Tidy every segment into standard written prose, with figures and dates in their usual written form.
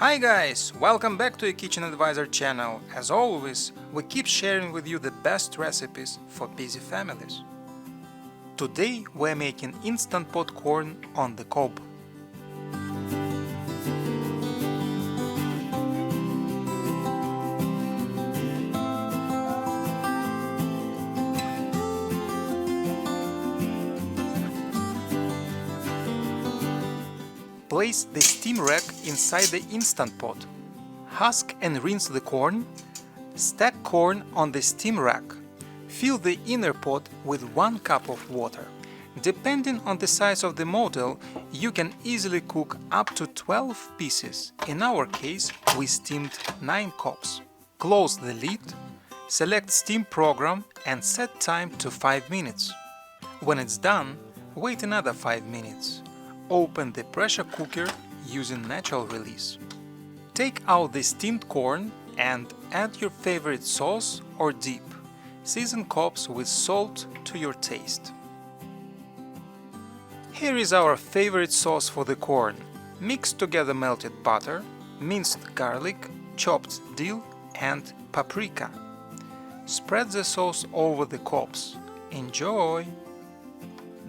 Hi guys, welcome back to a Kitchen Advisor channel. As always, we keep sharing with you the best recipes for busy families. Today we're making instant pot corn on the cob. Place the steam rack inside the instant pot. Husk and rinse the corn. Stack corn on the steam rack. Fill the inner pot with 1 cup of water. Depending on the size of the model, you can easily cook up to 12 pieces. In our case, we steamed 9 cups. Close the lid, select Steam Program and set time to 5 minutes. When it's done, wait another 5 minutes. Open the pressure cooker using natural release. Take out the steamed corn and add your favorite sauce or dip. Season cobs with salt to your taste. Here is our favorite sauce for the corn. Mix together melted butter, minced garlic, chopped dill and paprika. Spread the sauce over the cobs. Enjoy!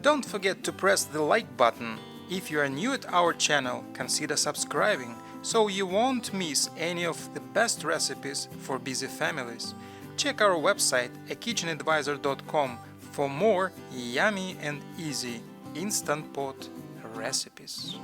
Don't forget to press the like button. If you are new at our channel, consider subscribing so you won't miss any of the best recipes for busy families. Check our website akitchenadvisor.com for more yummy and easy instant pot recipes.